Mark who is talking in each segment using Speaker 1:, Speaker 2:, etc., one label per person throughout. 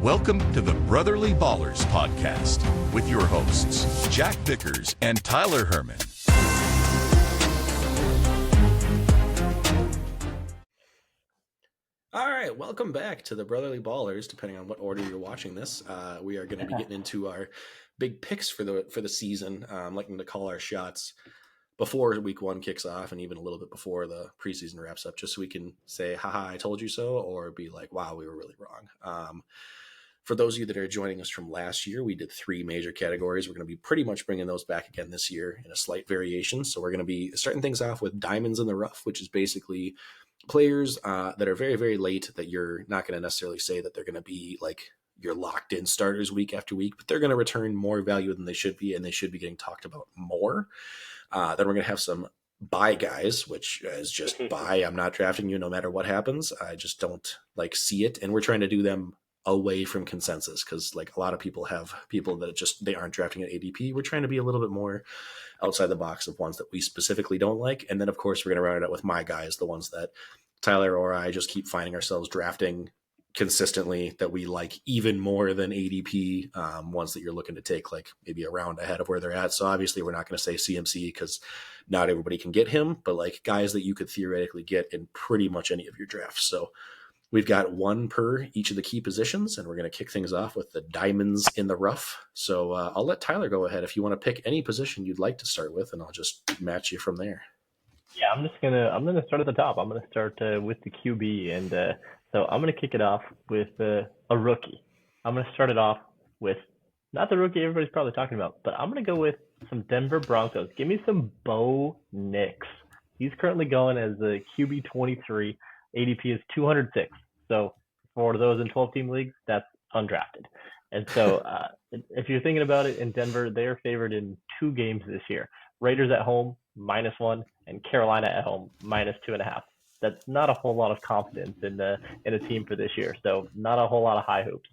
Speaker 1: Welcome to the Brotherly Ballers podcast with your hosts, Jack Vickers and Tyler Herman.
Speaker 2: All right, welcome back to the Brotherly Ballers, depending on what order you're watching this. We are going to be getting into our big picks for the season. I'm liking to call our shots before week one kicks off and even a little bit before the preseason wraps up, just so we can say, haha, I told you so, or be like, wow, we were really wrong. For those of you that are joining us from last year, we did 3 major categories. We're going to be pretty much bringing those back again this year in a slight variation. So we're going to be starting things off with diamonds in the rough, which is basically players that are very, very late that you're not going to necessarily say that they're going to be like your locked in starters week after week, but they're going to return more value than they should be, and they should be getting talked about more. Then we're going to have some buy guys, which is just buy. I'm not drafting you no matter what happens. I just don't see it. And we're trying to do them away from consensus, because a lot of people have people that they aren't drafting at ADP. We're trying to be a little bit more outside the box of ones that we specifically don't like. And then of course we're going to round it out with my guys, the ones that Tyler or I just keep finding ourselves drafting consistently that we like even more than ADP, ones that you're looking to take maybe a round ahead of where they're at. So obviously we're not going to say CMC because not everybody can get him, but guys that you could theoretically get in pretty much any of your drafts. So we've got one per each of the key positions, and we're going to kick things off with the diamonds in the rough. So I'll let Tyler go ahead if you want to pick any position you'd like to start with, and I'll just match you from there.
Speaker 3: Yeah, I'm gonna start at the top. I'm gonna start with the QB, and so I'm gonna kick it off with a rookie. I'm gonna start it off with not the rookie everybody's probably talking about, but I'm gonna go with some Denver Broncos. Give me some Bo Nix. He's currently going as the QB 23. ADP is 206. So for those in 12-team leagues, that's undrafted. And so if you're thinking about it, in Denver, they are favored in 2 games this year. Raiders at home, -1, and Carolina at home, -2.5. That's not a whole lot of confidence in a team for this year. So not a whole lot of high hopes.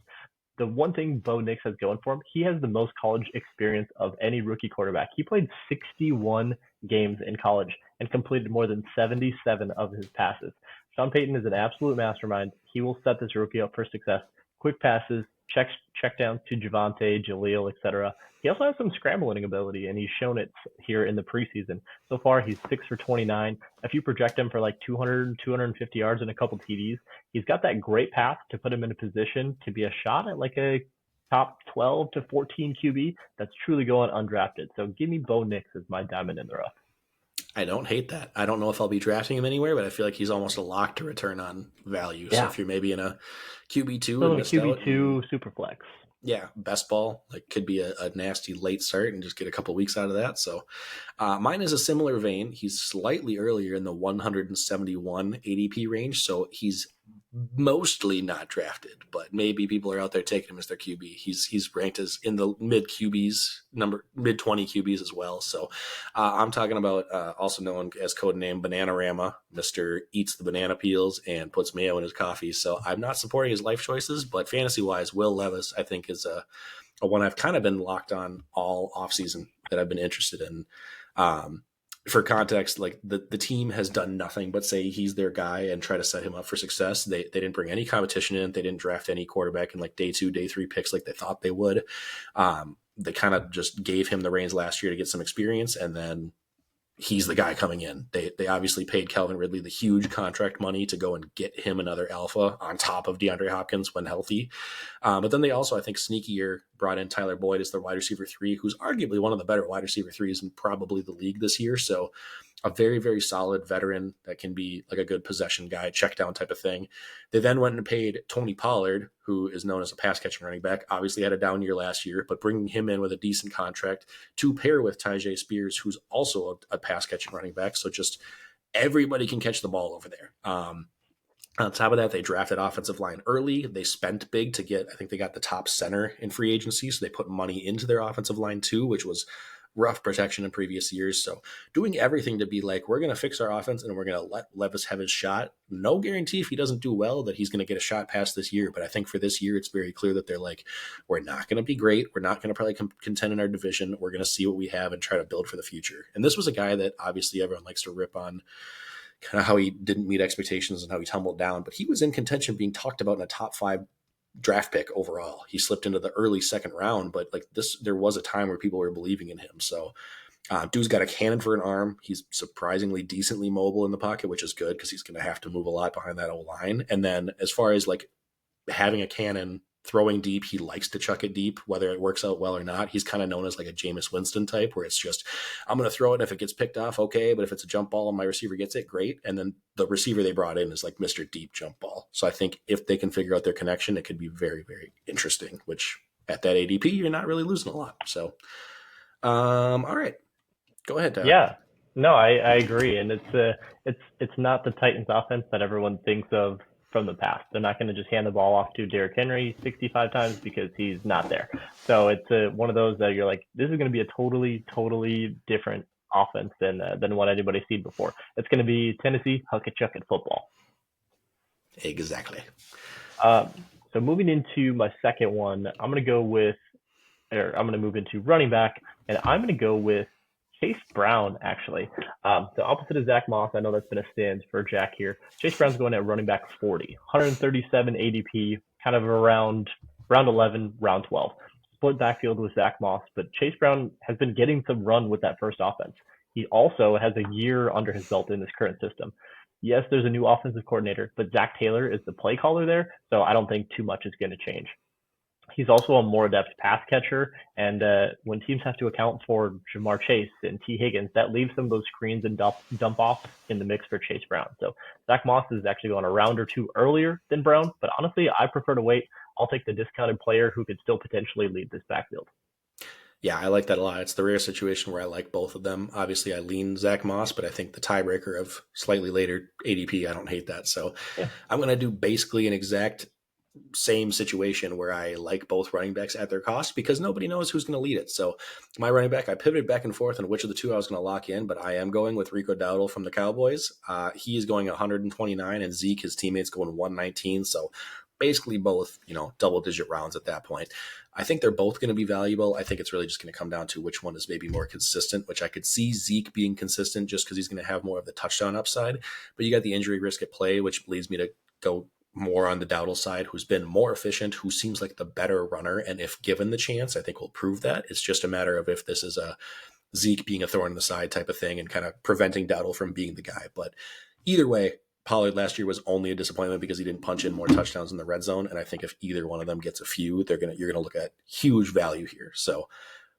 Speaker 3: The one thing Bo Nix has going for him, he has the most college experience of any rookie quarterback. He played 61 games in college and completed more than 77 of his passes. Sean Payton is an absolute mastermind. He will set this rookie up for success. Quick passes, check downs to Javonte, Jaleel, etc. He also has some scrambling ability, and he's shown it here in the preseason. So far, he's 6 for 29. If you project him for 200, 250 yards and a couple TDs, he's got that great path to put him in a position to be a shot at a top 12 to 14 QB that's truly going undrafted. So give me Bo Nix as my diamond in the rough.
Speaker 2: I don't hate that. I don't know if I'll be drafting him anywhere, but I feel like he's almost a lock to return on value. Yeah. So if you're maybe in a QB2
Speaker 3: so and QB2 super flex.
Speaker 2: Yeah, best ball, could be a nasty late start and just get a couple weeks out of that. So mine is a similar vein. He's slightly earlier in the 171 ADP range, so he's mostly not drafted, but maybe people are out there taking him as their QB. He's ranked as in the mid 20 QBs as well. So I'm talking about also known as codename Bananarama, Mr. Eats the banana peels and puts mayo in his coffee. So I'm not supporting his life choices, but fantasy wise, Will Levis I think is a one I've kind of been locked on all offseason that I've been interested in. For context, the team has done nothing but say he's their guy and try to set him up for success. They didn't bring any competition in. They didn't draft any quarterback in day 2, day 3 picks like they thought they would. They kind of just gave him the reins last year to get some experience, and then he's the guy coming in. They obviously paid Calvin Ridley the huge contract money to go and get him another alpha on top of DeAndre Hopkins when healthy. But then they also, I think, sneakier brought in Tyler Boyd as their wide receiver 3, who's arguably one of the better wide receiver 3s in probably the league this year. So a very, very solid veteran that can be a good possession guy, check down type of thing. They then went and paid Tony Pollard, who is known as a pass catching running back, obviously had a down year last year, but bringing him in with a decent contract to pair with Tyjae Spears, who's also a pass catching running back. So just everybody can catch the ball over there. On top of that, they drafted offensive line early. They spent big to get, I think they got the top center in free agency. So they put money into their offensive line too, which was rough protection in previous years. So doing everything to be we're going to fix our offense and we're going to let Levis have his shot. No guarantee if he doesn't do well that he's going to get a shot past this year. But I think for this year, it's very clear that they're we're not going to be great. We're not going to probably contend in our division. We're going to see what we have and try to build for the future. And this was a guy that obviously everyone likes to rip on kind of how he didn't meet expectations and how he tumbled down, but he was in contention being talked about in a top 5 draft pick overall. He slipped into the early second round, but like this, there was a time where people were believing in him. So dude's got a cannon for an arm. He's surprisingly decently mobile in the pocket, which is good because he's going to have to move a lot behind that O-line. And then as far as like having a cannon, throwing deep, he likes to chuck it deep, whether it works out well or not. He's kind of known as like a Jameis Winston type, where it's just, I'm going to throw it. And if it gets picked off, okay. But if it's a jump ball and my receiver gets it, great. And then the receiver they brought in is like Mr. Deep Jump Ball. So I think if they can figure out their connection, it could be very, very interesting, which at that ADP, you're not really losing a lot. So, all right, go ahead, Tyler.
Speaker 3: Yeah, no, I agree, and it's not the Titans offense that everyone thinks of from the past. They're not going to just hand the ball off to Derrick Henry 65 times because he's not there. So it's one of those that you're like, this is going to be a totally different offense than what anybody's seen before. It's going to be Tennessee huck it chuck it football.
Speaker 2: Exactly.
Speaker 3: So moving into my second one, I'm going to move into running back, and I'm going to go with Chase Brown, actually. The opposite of Zach Moss. I know that's been a stand for Jack here. Chase Brown's going at running back 40, 137 ADP, kind of around round 11, round 12. Split backfield with Zach Moss, but Chase Brown has been getting some run with that first offense. He also has a year under his belt in this current system. Yes, there's a new offensive coordinator, but Zach Taylor is the play caller there, so I don't think too much is going to change. He's also a more adept pass catcher, and when teams have to account for Jamar Chase and T. Higgins, that leaves some of those screens and dump offs in the mix for Chase Brown. So Zach Moss is actually going a round or two earlier than Brown, but honestly, I prefer to wait. I'll take the discounted player who could still potentially lead this backfield.
Speaker 2: Yeah, I like that a lot. It's the rare situation where I like both of them. Obviously, I lean Zach Moss, but I think the tiebreaker of slightly later ADP, I don't hate that. So yeah. I'm going to do basically an exact same situation where I like both running backs at their cost because nobody knows who's going to lead it. So my running back, I pivoted back and forth on which of the two I was going to lock in, but I am going with Rico Dowdle from the Cowboys. He is going 129 and Zeke, his teammates, going 119. So basically both, double-digit rounds at that point. I think they're both going to be valuable. I think it's really just going to come down to which one is maybe more consistent, which I could see Zeke being consistent just because he's going to have more of the touchdown upside. But you got the injury risk at play, which leads me to go more on the Dowdle side, who's been more efficient, who seems like the better runner. And if given the chance, I think will prove that. It's just a matter of if this is a Zeke being a thorn in the side type of thing and kind of preventing Dowdle from being the guy. But either way, Pollard last year was only a disappointment because he didn't punch in more touchdowns in the red zone. And I think if either one of them gets a few, you're going to look at huge value here. So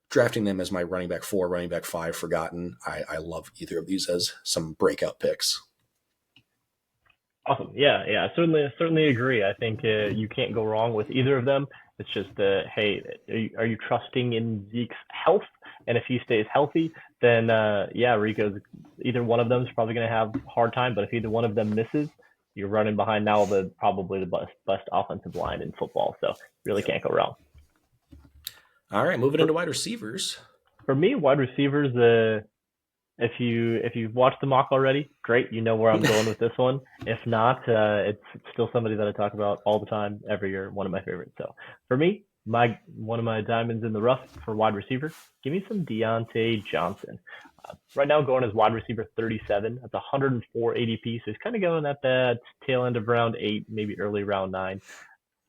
Speaker 2: drafting them as my running back 4, running back 5 forgotten. I love either of these as some breakout picks.
Speaker 3: Awesome. Yeah. Certainly agree. I think you can't go wrong with either of them. It's just, hey, are you trusting in Zeke's health? And if he stays healthy, then Rico's either one of them is probably going to have a hard time. But if either one of them misses, you're running behind now probably the best offensive line in football. So really can't go wrong.
Speaker 2: All right, moving into wide receivers.
Speaker 3: For me, wide receivers, if you've watched the mock already, great. You know where I'm going with this one. If not, it's still somebody that I talk about all the time, every year. One of my favorites. So for me, one of my diamonds in the rough for wide receiver, give me some Deontay Johnson. Right now going as wide receiver 37. That's 104 ADP. So he's kind of going at that tail end of round 8, maybe early round 9.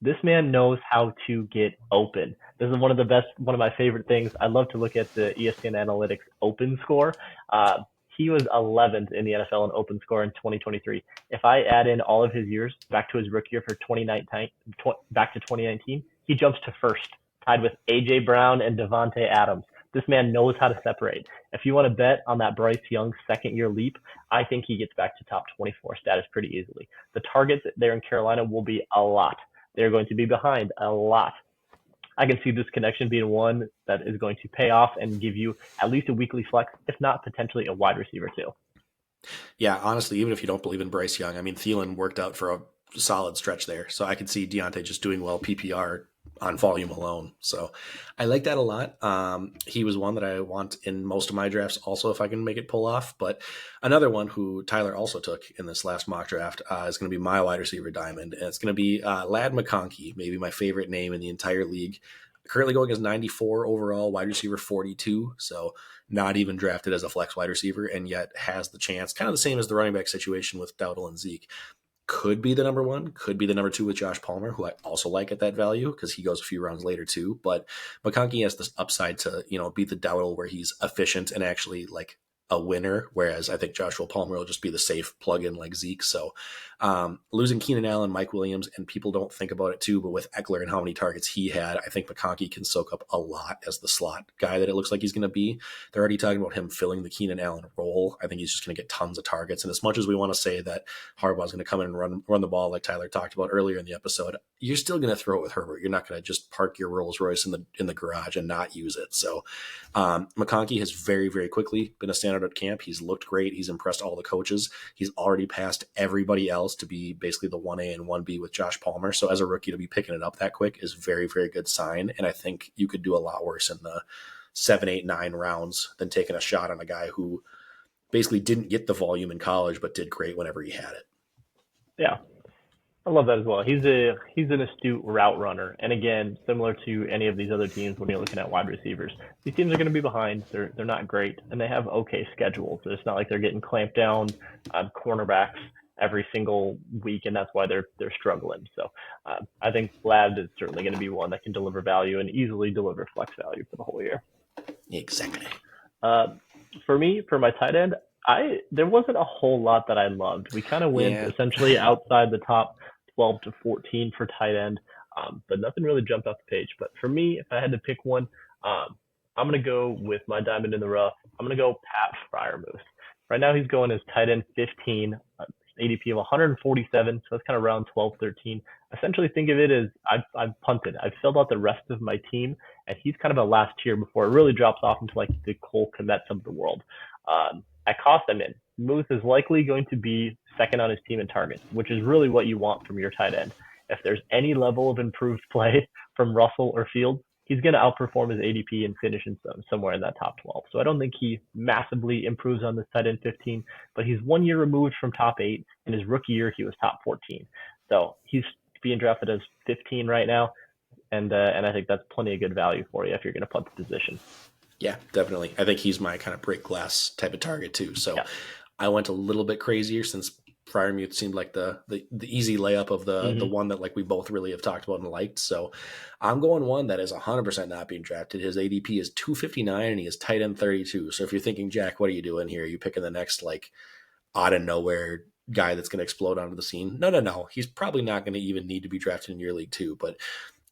Speaker 3: This man knows how to get open. This is one of my favorite things. I love to look at the ESPN Analytics open score. He was 11th in the NFL in open score in 2023. If I add in all of his years back to his rookie year for 2019, he jumps to first, tied with A.J. Brown and Devontae Adams. This man knows how to separate. If you want to bet on that Bryce Young second-year leap, I think he gets back to top 24 status pretty easily. The targets there in Carolina will be a lot. They're going to be behind a lot. I can see this connection being one that is going to pay off and give you at least a weekly flex, if not potentially a wide receiver too.
Speaker 2: Yeah, honestly, even if you don't believe in Bryce Young, I mean, Thielen worked out for a solid stretch there. So I could see Deontay just doing well PPR on volume alone. So I like that a lot. He was one that I want in most of my drafts also, if I can make it pull off. But another one who Tyler also took in this last mock draft is going to be my wide receiver diamond. And it's going to be Ladd McConkey, maybe my favorite name in the entire league. Currently going as 94 overall, wide receiver 42. So not even drafted as a flex wide receiver, and yet has the chance, kind of the same as the running back situation with Dowdle and Zeke. could be the number one, could be the number two with Josh Palmer, who I also like at that value because he goes a few rounds later too. But McConkey has this upside to, be the Dowdle where he's efficient and actually like a winner, whereas I think Joshua Palmer will just be the safe plug-in like Zeke. So losing Keenan Allen, Mike Williams, and people don't think about it too, but with Eckler and how many targets he had, I think McConkey can soak up a lot as the slot guy that it looks like he's going to be. They're already talking about him filling the Keenan Allen role. I think he's just going to get tons of targets. And as much as we want to say that Harbaugh's going to come in and run the ball like Tyler talked about earlier in the episode, you're still going to throw it with Herbert. You're not going to just park your Rolls Royce in the garage and not use it. So McConkey has very, very quickly been a standout at camp. He's looked great. He's impressed all the coaches. He's already passed everybody else to be basically the 1A and 1B with Josh Palmer. So as a rookie to be picking it up that quick is very, very good sign. And I think you could do a lot worse in the 7, 8, 9 rounds than taking a shot on a guy who basically didn't get the volume in college, but did great whenever he had it.
Speaker 3: Yeah, I love that as well. He's an astute route runner, and again, similar to any of these other teams, when you're looking at wide receivers, these teams are going to be behind. They're not great, and they have okay schedules. So it's not like they're getting clamped down on cornerbacks every single week, and that's why they're struggling. So I think Vlad is certainly going to be one that can deliver value and easily deliver flex value for the whole year.
Speaker 2: Exactly.
Speaker 3: For me, for my tight end, there wasn't a whole lot that I loved. We kind of went essentially outside the top 12 to 14 for tight end, but nothing really jumped off the page. But for me, if I had to pick one, I'm going to go with my diamond in the rough. I'm going to go Pat Freiermuth. Right now he's going as tight end 15, ADP of 147, so that's kind of around 12, 13. Essentially think of it as I've punted. I've filled out the rest of my team, and he's kind of a last tier before it really drops off into like the Cole Kmets of the world. At cost I'm in, Muth is likely going to be second on his team in targets, which is really what you want from your tight end. If there's any level of improved play from Russell or Fields, he's going to outperform his ADP and finish in somewhere in that top 12. So I don't think he massively improves on this tight end 15, but he's 1 year removed from top 8. In his rookie year, he was top 14. So he's being drafted as 15 right now, and I think that's plenty of good value for you if you're going to punt the position.
Speaker 2: Yeah, definitely. I think he's my kind of break glass type of target too. So I went a little bit crazier since Freiermuth seemed like the easy layup of the one that like we both really have talked about and liked. So I'm going one that is 100% not being drafted. His ADP is 259 and he is tight end 32. So if you're thinking, Jack, what are you doing here? Are you picking the next like out of nowhere guy that's going to explode onto the scene? No. He's probably not going to even need to be drafted in your league too, but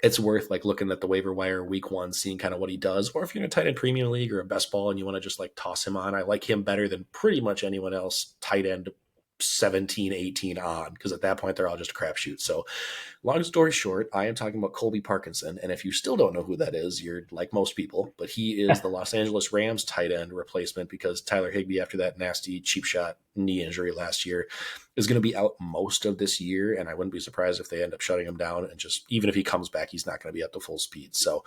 Speaker 2: it's worth like looking at the waiver wire week 1, seeing kind of what he does. Or if you're in a tight end premium league or a best ball and you want to just like toss him on, I like him better than pretty much anyone else tight end 17, 18 on, because at that point they're all just a crapshoot. So long story short, I am talking about Colby Parkinson. And if you still don't know who that is, you're like most people, but he is the Los Angeles Rams tight end replacement because Tyler Higbee, after that nasty cheap shot knee injury last year, is going to be out most of this year. And I wouldn't be surprised if they end up shutting him down. And just even if he comes back, he's not going to be up to full speed. So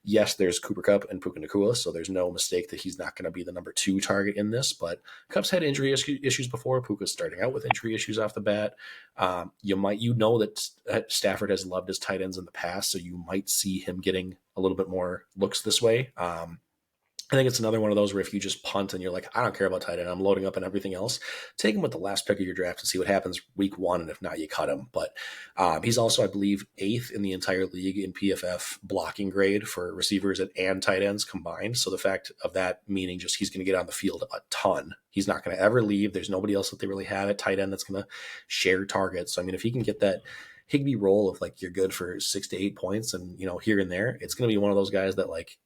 Speaker 2: yes, there's Cooper Kupp and Puka Nacua, so there's no mistake that he's not going to be the number 2 target in this. But Kupp's had injury issues before. Puka's starting out with injury issues off the bat. You know that Stafford has loved his tight ends in the past, so you might see him getting a little bit more looks this way. I think it's another one of those where if you just punt and you're like, I don't care about tight end, I'm loading up on everything else, take him with the last pick of your draft and see what happens week 1. And if not, you cut him. But he's also, I believe, 8th in the entire league in PFF blocking grade for receivers and tight ends combined. So the fact of that meaning just he's going to get on the field a ton. He's not going to ever leave. There's nobody else that they really have at tight end that's going to share targets. So, I mean, if he can get that Higbee role of like you're good for 6 to 8 points and, here and there, it's going to be one of those guys that like,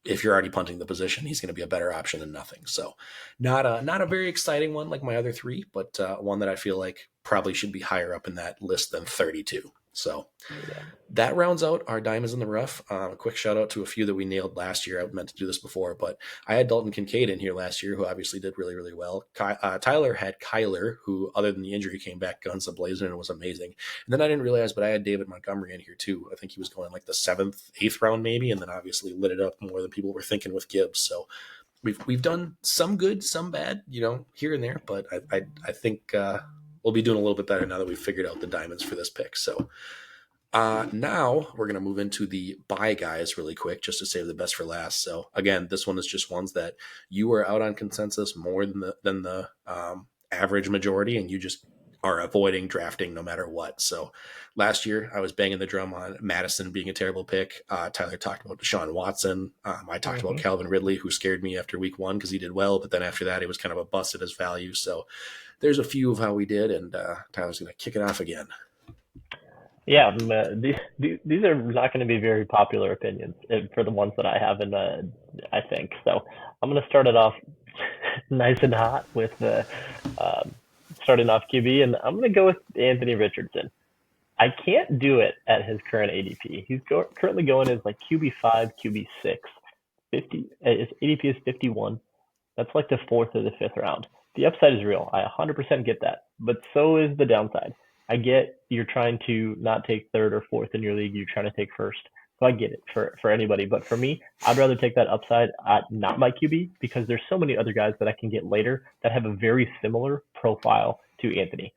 Speaker 2: if you're already punting the position, he's going to be a better option than nothing. So not a very exciting one like my other 3, but one that I feel like probably should be higher up in that list than 32. So that rounds out our diamonds in the rough. A quick shout out to a few that we nailed last year. I meant to do this before, but I had Dalton Kincaid in here last year, who obviously did really, really well. Tyler had Kyler, who other than the injury came back guns a-blazing and was amazing. And then I didn't realize, but I had David Montgomery in here too. I think he was going like the 7th, 8th round maybe, and then obviously lit it up more than people were thinking with Gibbs. So we've done some good, some bad, here and there, but I think we'll be doing a little bit better now that we've figured out the diamonds for this pick. So now we're going to move into the buy guys really quick, just to save the best for last. So again, this one is just ones that you are out on consensus more than the average majority, and you just are avoiding drafting no matter what. So last year I was banging the drum on Madison being a terrible pick. Tyler talked about Deshaun Watson. I talked about Calvin Ridley, who scared me after week 1 because he did well, but then after that, he was kind of a bust at his value. So there's a few of how we did, and Tyler's going to kick it off again.
Speaker 3: Yeah, these are not going to be very popular opinions for the ones that I have, and I think so. I'm going to start it off nice and hot with starting off QB, and I'm going to go with Anthony Richardson. I can't do it at his current ADP. He's currently going as like QB5, QB6. 50, his ADP is 51. That's like the 4th or the 5th round. The upside is real. I 100% get that. But so is the downside. I get you're trying to not take 3rd or 4th in your league. You're trying to take 1st. So I get it for anybody. But for me, I'd rather take that upside at not my QB because there's so many other guys that I can get later that have a very similar profile to Anthony.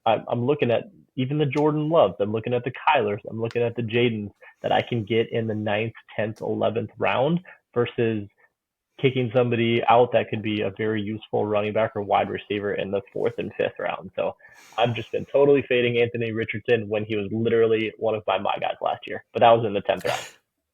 Speaker 3: I'm looking at even the Jordan Loves. I'm looking at the Kylers. I'm looking at the Jadens that I can get in the 9th, 10th, 11th round versus kicking somebody out that could be a very useful running back or wide receiver in the 4th and 5th round. So I've just been totally fading Anthony Richardson when he was literally one of my guys last year, but that was in the 10th round.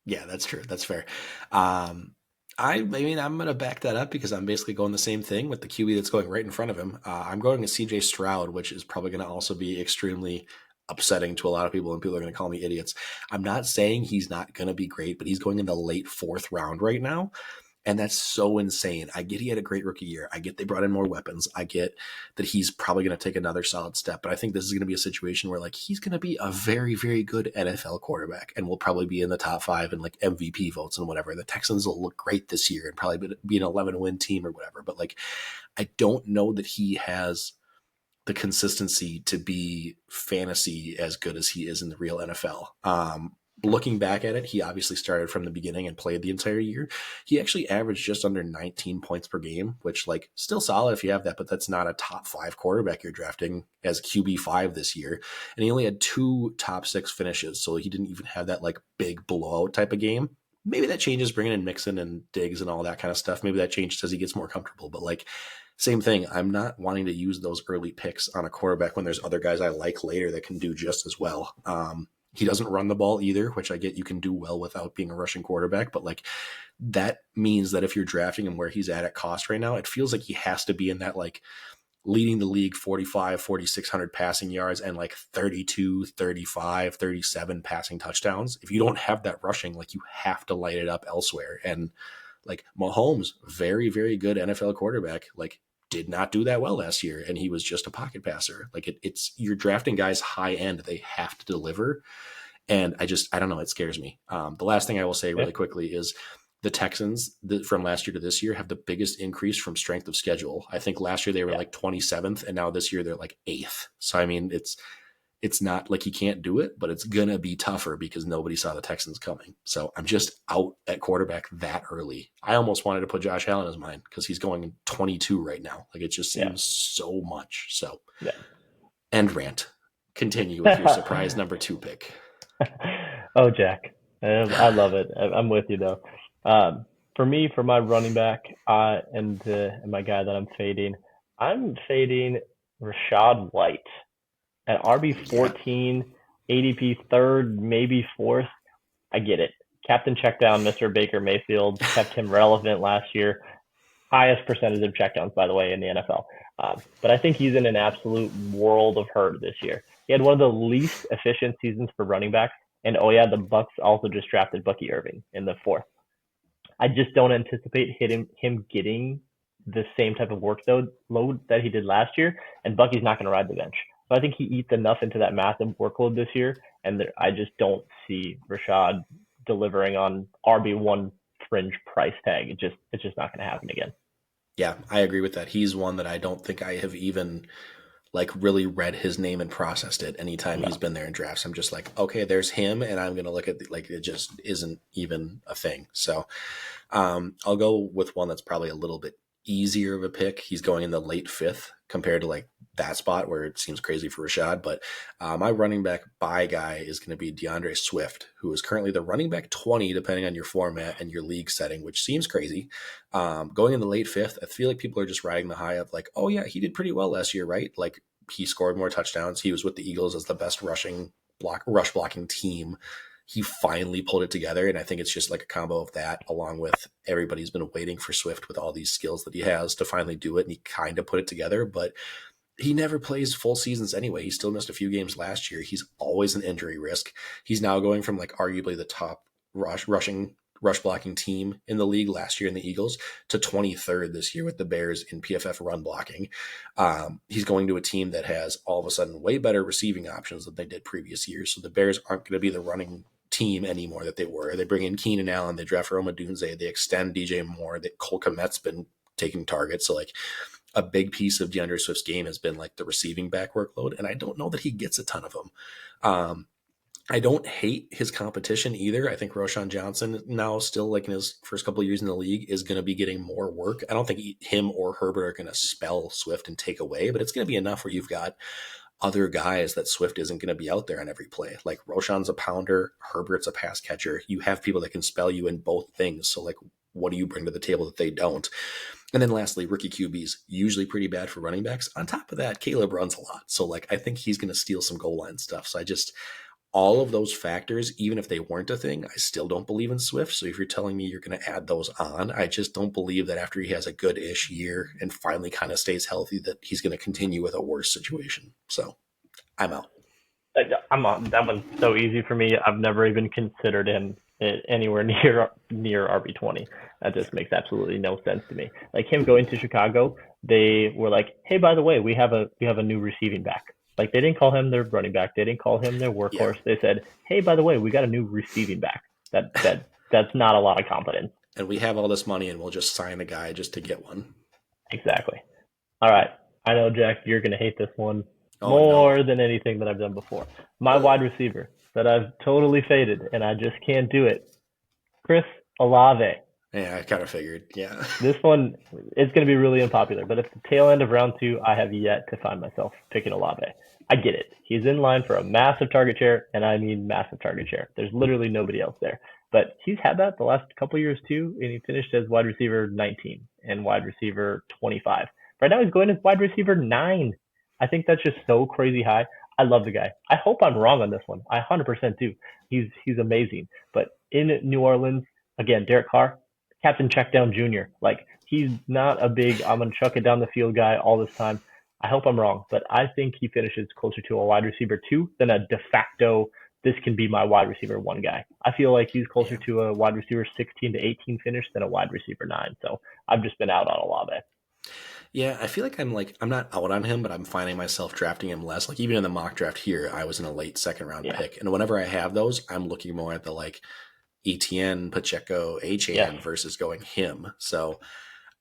Speaker 2: Yeah, that's true. That's fair. I mean, I'm going to back that up because I'm basically going the same thing with the QB that's going right in front of him. I'm going to CJ Stroud, which is probably going to also be extremely upsetting to a lot of people, and people are going to call me idiots. I'm not saying he's not going to be great, but he's going in the late 4th round right now. And that's so insane. I get he had a great rookie year. I get they brought in more weapons. I get that he's probably going to take another solid step. But I think this is going to be a situation where like he's going to be a very, very good NFL quarterback and will probably be in the top 5 and like MVP votes and whatever. The Texans will look great this year and probably be an 11-win team or whatever. But like, I don't know that he has the consistency to be fantasy as good as he is in the real NFL. Looking back at it, he obviously started from the beginning and played the entire year. He actually averaged just under 19 points per game, which like still solid if you have that, but that's not a top 5 quarterback you're drafting as QB5 this year. And he only had 2 top 6 finishes. So he didn't even have that like big blowout type of game. Maybe that changes bringing in Mixon and Diggs and all that kind of stuff. Maybe that changes as he gets more comfortable, but like same thing. I'm not wanting to use those early picks on a quarterback when there's other guys I like later that can do just as well. He doesn't run the ball either, which I get you can do well without being a rushing quarterback. But like that means that if you're drafting him where he's at cost right now, it feels like he has to be in that like leading the league 45, 4,600 passing yards and like 32, 35, 37 passing touchdowns. If you don't have that rushing, like you have to light it up elsewhere. And like Mahomes, very, very good NFL quarterback, like did not do that well last year, and he was just a pocket passer. Like it's you're drafting guys high end; they have to deliver, and I don't know. It scares me. The last thing I will say really quickly is the Texans from last year to this year have the biggest increase from strength of schedule. I think last year they were like 27th, and now this year they're like 8th. So I mean, it's not like he can't do it, but it's gonna be tougher because nobody saw the Texans coming. So I'm just out at quarterback that early. I almost wanted to put Josh Allen as mine because he's going 22 right now. Like it just seems so much. So end rant. Continue with your surprise number 2 pick.
Speaker 3: Oh, Jack, I love it. I'm with you though. For me, for my running back and my guy that I'm fading Rachaad White. At RB14, ADP 3rd, maybe 4th, I get it. Captain checkdown, Mr. Baker Mayfield kept him relevant last year. Highest percentage of checkdowns, by the way, in the NFL. But I think he's in an absolute world of hurt this year. He had one of the least efficient seasons for running backs. And oh yeah, the Bucks also just drafted Bucky Irving in the 4th. I just don't anticipate him getting the same type of workload that he did last year. And Bucky's not going to ride the bench. So I think he eats enough into that massive workload this year, and I just don't see Rachaad delivering on RB1 fringe price tag. It's just not going to happen again.
Speaker 2: Yeah, I agree with that. He's one that I don't think I have even like really read his name and processed it anytime he's been there in drafts. I'm just like, okay, there's him, and I'm going to look at like it just isn't even a thing. So I'll go with one that's probably a little bit easier of a pick. He's going in the late 5th compared to like that spot where it seems crazy for Rachaad. But my running back buy guy is going to be DeAndre Swift, who is currently the running back 20, depending on your format and your league setting, which seems crazy. Going in the late 5th, I feel like people are just riding the high of like, oh yeah, he did pretty well last year, right? Like he scored more touchdowns. He was with the Eagles as the best rush blocking team. He finally pulled it together, and I think it's just like a combo of that, along with everybody's been waiting for Swift with all these skills that he has to finally do it, and he kind of put it together, but he never plays full seasons anyway. He still missed a few games last year. He's always an injury risk. He's now going from like arguably the top rush blocking team in the league last year in the Eagles to 23rd this year with the Bears in PFF run blocking. He's going to a team that has all of a sudden way better receiving options than they did previous years. So the Bears aren't going to be the running team anymore that they were. They bring in Keenan Allen, they draft Roma Dunze, they extend DJ Moore, that Cole Kmet's been taking targets. So like a big piece of DeAndre Swift's game has been like the receiving back workload. And I don't know that he gets a ton of them. I don't hate his competition either. I think Roschon Johnson now still like in his first couple of years in the league is going to be getting more work. I don't think him or Herbert are going to spell Swift and take away, but it's going to be enough where you've got other guys that Swift isn't going to be out there on every play. Like Roschon's a pounder, Herbert's a pass catcher. You have people that can spell you in both things. So like, what do you bring to the table that they don't? And then lastly, rookie QBs, usually pretty bad for running backs. On top of that, Caleb runs a lot. So like, I think he's going to steal some goal line stuff. So all of those factors, even if they weren't a thing, I still don't believe in Swift. So if you're telling me you're going to add those on, I just don't believe that after he has a good-ish year and finally kind of stays healthy, that he's going to continue with a worse situation. So I'm out.
Speaker 3: I'm on. That one's so easy for me. I've never even considered him anywhere near RB20. That just makes absolutely no sense to me. Like him going to Chicago, they were like, "Hey, by the way, we have a new receiving back." Like they didn't call him their running back, they didn't call him their workhorse. Yeah. They said, "Hey, by the way, we got a new receiving back." That's not a lot of confidence.
Speaker 2: And we have all this money, and we'll just sign a guy just to get one.
Speaker 3: Exactly. All right. I know, Jack, you're going to hate this one more than anything that I've done before. My wide receiver that I've totally faded, and I just can't do it. Chris Olave.
Speaker 2: Yeah, I kind of figured. Yeah.
Speaker 3: This one is going to be really unpopular, but at the tail end of round 2, I have yet to find myself picking Olave. I get it. He's in line for a massive target share, and I mean massive target share. There's literally nobody else there. But he's had that the last couple of years too, and he finished as wide receiver 19 and wide receiver 25. Right now he's going as wide receiver 9. I think that's just so crazy high. I love the guy. I hope I'm wrong on this one. I 100% do. He's amazing. But in New Orleans, again, Derek Carr, Captain Checkdown Jr. Like, he's not a big, I'm going to chuck it down the field guy all this time. I hope I'm wrong, but I think he finishes closer to a wide receiver 2 than a de facto, this can be my wide receiver 1 guy. I feel like he's closer to a wide receiver 16 to 18 finish than a wide receiver 9. So I've just been out on Olave.
Speaker 2: Yeah, I feel like I'm not out on him, but I'm finding myself drafting him less. Like even in the mock draft here, I was in a late second round pick. And whenever I have those, I'm looking more at the like ETN, Pacheco, HAN versus going him. So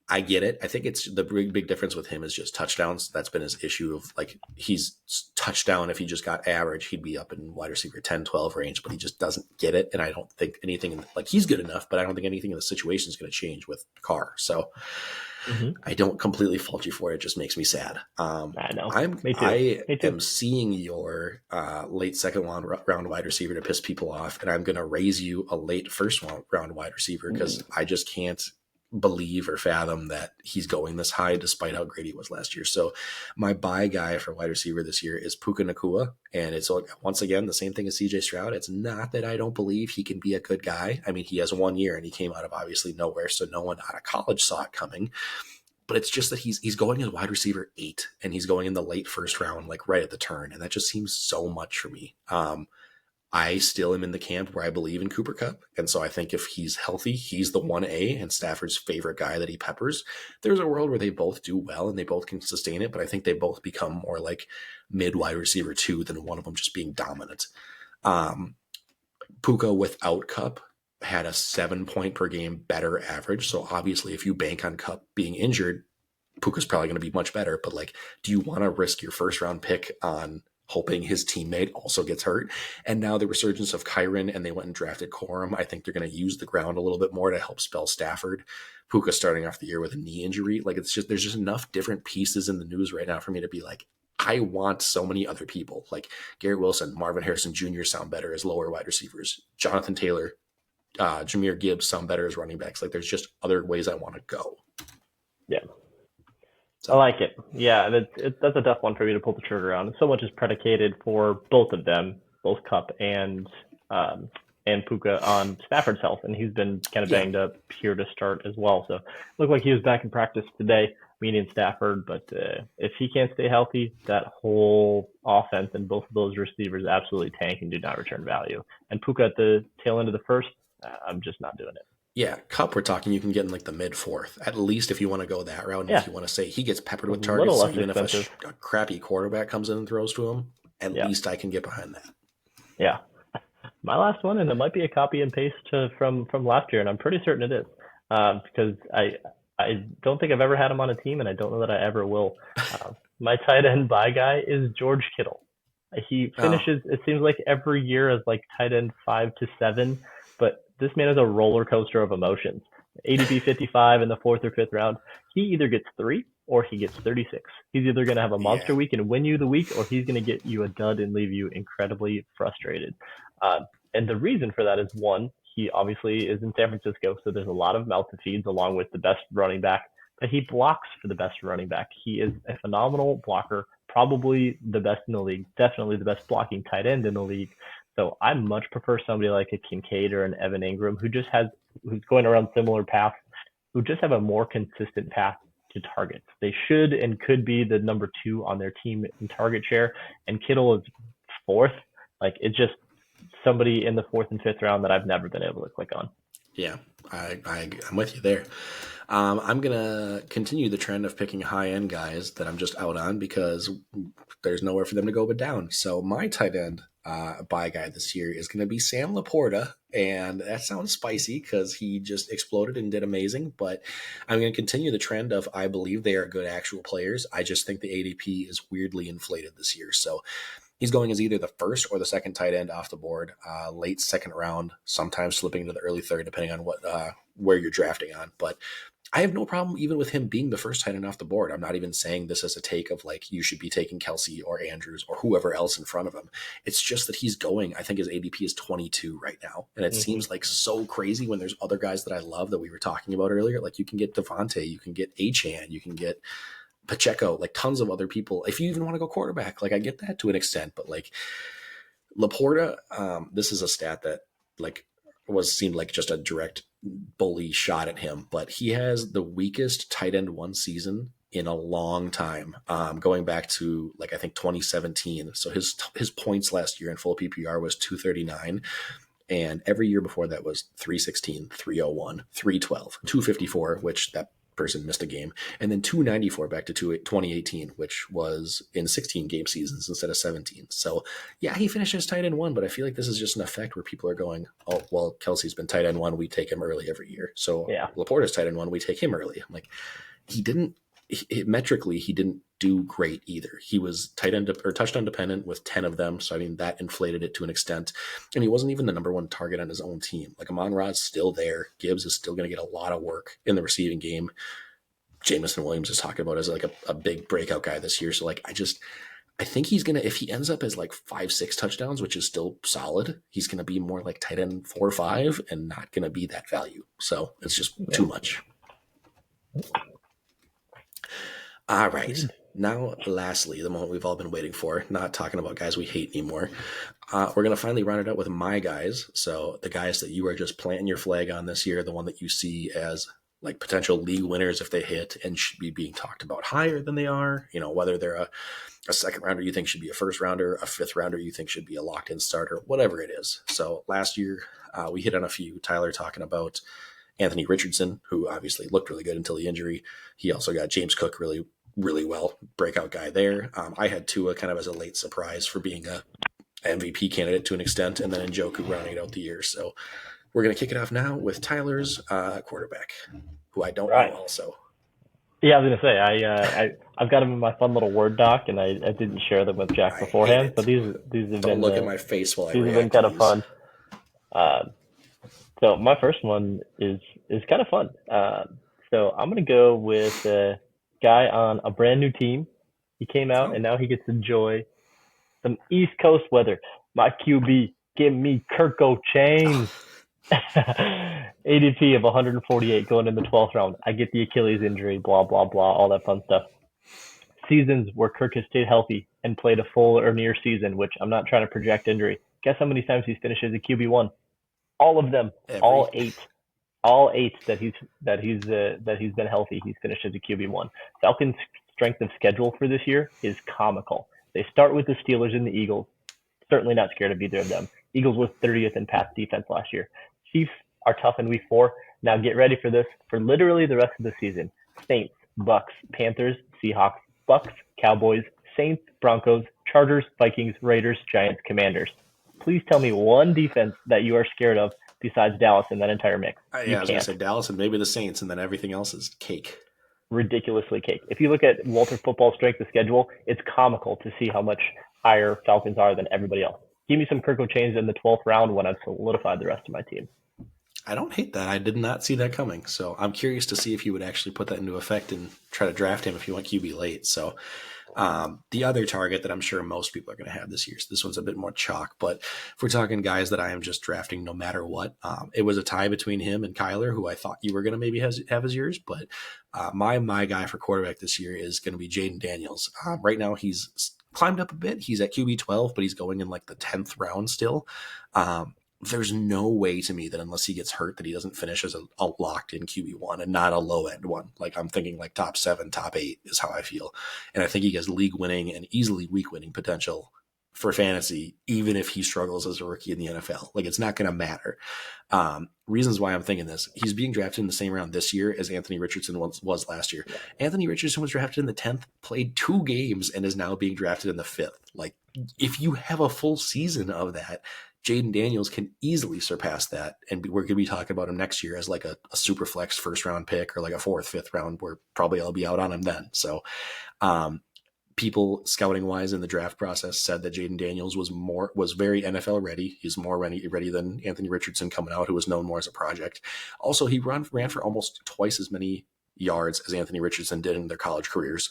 Speaker 2: I get it. I think it's the big difference with him is just touchdowns. That's been his issue of like, he's touchdown. If he just got average, he'd be up in wide receiver 10, 12 range, but he just doesn't get it. And I don't think anything like he's good enough, but I don't think anything in the situation is going to change with Carr. So I don't completely fault you for it. It just makes me sad.
Speaker 3: I know.
Speaker 2: Me too. I am seeing your late second round wide receiver to piss people off, and I'm going to raise you a late first round wide receiver because I just can't believe or fathom that he's going this high despite how great he was last year. So my buy guy for wide receiver this year is Puka Nacua, and it's once again the same thing as CJ Stroud. It's not that I don't believe he can be a good guy. I mean, he has 1 year and he came out of obviously nowhere, so no one out of college saw it coming. But it's just that he's going as wide receiver 8 and he's going in the late first round, like right at the turn. And that just seems so much for me. I still am in the camp where I believe in Cooper Kupp. And so I think if he's healthy, he's the 1A and Stafford's favorite guy that he peppers. There's a world where they both do well and they both can sustain it. But I think they both become more like mid wide receiver 2 than one of them just being dominant. Puka without Kupp had a 7 point per game better average. So obviously if you bank on Kupp being injured, Puka's probably going to be much better. But like, do you want to risk your first round pick on hoping his teammate also gets hurt? And now the resurgence of Kyren and they went and drafted Corum. I think they're going to use the ground a little bit more to help spell Stafford. Puka starting off the year with a knee injury. Like there's just enough different pieces in the news right now for me to be like, I want so many other people like Garrett Wilson, Marvin Harrison Jr. sound better as lower wide receivers. Jonathan Taylor, Jahmyr Gibbs sound better as running backs. Like there's just other ways I want to go.
Speaker 3: Yeah. I like it. Yeah, that's a tough one for me to pull the trigger on. So much is predicated for both of them, both Cup and Puka on Stafford's health, and he's been kind of
Speaker 2: Yeah,
Speaker 3: banged up here to start as well. So looked like he was back in practice today, meaning Stafford. But if he can't stay healthy, that whole offense and both of those receivers absolutely tank and do not return value. And Puka at the tail end of the first, I'm just not doing it.
Speaker 2: yeah. Cup, we're talking you can get in like the mid fourth, at least if you want to go that route. And
Speaker 3: Yeah,
Speaker 2: if you want to say he gets peppered
Speaker 3: a
Speaker 2: with
Speaker 3: little
Speaker 2: targets, so
Speaker 3: less
Speaker 2: even if
Speaker 3: expensive.
Speaker 2: a crappy quarterback comes in and throws to him, at
Speaker 3: Yeah,
Speaker 2: least I can get behind that.
Speaker 3: yeah. My last one, and it might be a copy and paste from last year, and I'm pretty certain it is, because I don't think I've ever had him on a team, and I don't know that I ever will. My tight end buy guy is George Kittle. He
Speaker 2: Oh,
Speaker 3: finishes, it seems like every year as like tight end 5 to 7, but this man is a roller coaster of emotions. ADP 55 in the fourth or fifth round. He either gets 3 or he gets 36. He's either going to have a
Speaker 2: yeah.
Speaker 3: monster week and win you the week, or he's going to get you a dud and leave you incredibly frustrated. Uh, and the reason for that is one, he obviously is in San Francisco, so there's a lot of mouth to feed along with the best running back, but he blocks for the best running back. He is a phenomenal blocker, probably the best in the league, definitely the best blocking tight end in the league. So I much prefer somebody like a Kincaid or an Evan Ingram who's going around similar paths, who just have a more consistent path to targets. They should and could be the number 2 on their team in target share, and Kittle is fourth. Like it's just somebody in the fourth and fifth round that I've never been able to click on.
Speaker 2: Yeah, I'm with you there. I'm gonna continue the trend of picking high end guys that I'm just out on because there's nowhere for them to go but down. So my tight end buy guy this year is gonna be Sam Laporta, and that sounds spicy because he just exploded and did amazing. But I'm gonna continue the trend of I believe they are good actual players. I just think the ADP is weirdly inflated this year. So he's going as either the first or the second tight end off the board, late second round, sometimes slipping into the early third, depending on what where you're drafting on. But I have no problem even with him being the first tight end off the board. I'm not even saying this as a take of like you should be taking Kelsey or Andrews or whoever else in front of him. It's just that he's going. I think his ADP is 22 right now, and it
Speaker 3: Mm-hmm.
Speaker 2: seems like so crazy when there's other guys that I love that we were talking about earlier. Like you can get Devontae, you can get Achan, you can get Pacheco, like tons of other people. If you even want to go quarterback, like I get that to an extent, but like Laporta, this is a stat that like seemed like just a direct bully shot at him, but he has the weakest tight end one season in a long time, going back to like I think 2017. So his points last year in full PPR was 239. And every year before that was 316, 301, 312, 254, which that person missed a game, and then 294 back to 2018, which was in 16 game seasons instead of 17. So, yeah, he finished as tight end 1, but I feel like this is just an effect where people are going, oh, well, Kelsey's been tight end 1, we take him early every year. So,
Speaker 3: Yeah.
Speaker 2: Laporta's tight end 1, we take him early. I'm like, he didn't metrically he didn't do great either. He was tight end or touchdown dependent with 10 of them, so I mean that inflated it to an extent. And he wasn't even the number one target on his own team. Like Amon-Ra's still there. Gibbs is still going to get a lot of work in the receiving game. Jamison Williams is talking about as like a big breakout guy this year. So like I think he's gonna, if he ends up as like 5-6 touchdowns, which is still solid, he's gonna be more like tight end 4 or 5 and not gonna be that value. So it's just too much. All right. Now, lastly, the moment we've all been waiting for, not talking about guys we hate anymore. We're going to finally round it out with my guys. So the guys that you are just planting your flag on this year, the one that you see as like potential league winners if they hit and should be being talked about higher than they are, you know, whether they're a second rounder you think should be a first rounder, a fifth rounder you think should be a locked in starter, whatever it is. So last year we hit on a few. Tyler talking about Anthony Richardson, who obviously looked really good until the injury. He also got James Cook really well, breakout guy there. I had Tua kind of as a late surprise for being a MVP candidate to an extent, and then Njoku rounding out the year. So we're going to kick it off now with Tyler's quarterback, who I don't know also.
Speaker 3: Yeah, I was gonna say I've got them in my fun little Word doc, and I didn't share them with Jack beforehand. So these have
Speaker 2: Don't
Speaker 3: been
Speaker 2: look at my face while I
Speaker 3: these have been
Speaker 2: react
Speaker 3: kind
Speaker 2: to
Speaker 3: of
Speaker 2: these.
Speaker 3: fun. So my first one is kind of fun. So I'm gonna go with a guy on a brand new team. He came out and now he gets to enjoy some East Coast weather. My QB, give me Kirko Chains. ADP of 148 going in the 12th round. I get the Achilles injury, blah blah blah, all that fun stuff. seasons where Kirk has stayed healthy and played a full or near season, which I'm not trying to project injury. Guess how many times he's finished as a QB1? All of them. All eight. All eight that he's been healthy, he's finished as a QB1. Falcons' strength of schedule for this year is comical. They start with the Steelers and the Eagles. Certainly not scared of either of them. Eagles was 30th in pass defense last year. Chiefs are tough in week 4. Now get ready for this for literally the rest of the season. Saints, Bucks, Panthers, Seahawks, Bucks, Cowboys, Saints, Broncos, Chargers, Vikings, Raiders, Giants, Commanders. Please tell me one defense that you are scared of besides Dallas in that entire mix.
Speaker 2: I was going to say Dallas and maybe the Saints, and then everything else is cake.
Speaker 3: Ridiculously cake. If you look at Walter Football's strength of schedule, it's comical to see how much higher Falcons are than everybody else. Give me some Kirk Chains in the 12th round when I've solidified the rest of my team.
Speaker 2: I don't hate that. I did not see that coming. So I'm curious to see if you would actually put that into effect and try to draft him if you want QB late. So the other target that I'm sure most people are going to have this year, so this one's a bit more chalk, but if we're talking guys that I am just drafting no matter what, it was a tie between him and Kyler, who I thought you were going to maybe have as yours, but my guy for quarterback this year is going to be Jaden Daniels. Right now he's climbed up a bit. He's at QB 12, but he's going in like the 10th round still. There's no way to me that unless he gets hurt that he doesn't finish as a locked in QB1 and not a low end one. Like I'm thinking like top 7, top 8 is how I feel. And I think he has league winning and easily week winning potential for fantasy, even if he struggles as a rookie in the NFL. Like it's not going to matter. Reasons why I'm thinking this, he's being drafted in the same round this year as Anthony Richardson was last year. Anthony Richardson was drafted in the 10th, played 2 games, and is now being drafted in the 5th. Like if you have a full season of that, Jaden Daniels can easily surpass that, and we're going to be talking about him next year as like a super flex first round pick or like a 4th, 5th round where probably I'll be out on him then. So people scouting wise in the draft process said that Jaden Daniels was very NFL ready. He's more ready than Anthony Richardson coming out, who was known more as a project. Also, he ran for almost twice as many yards as Anthony Richardson did in their college careers.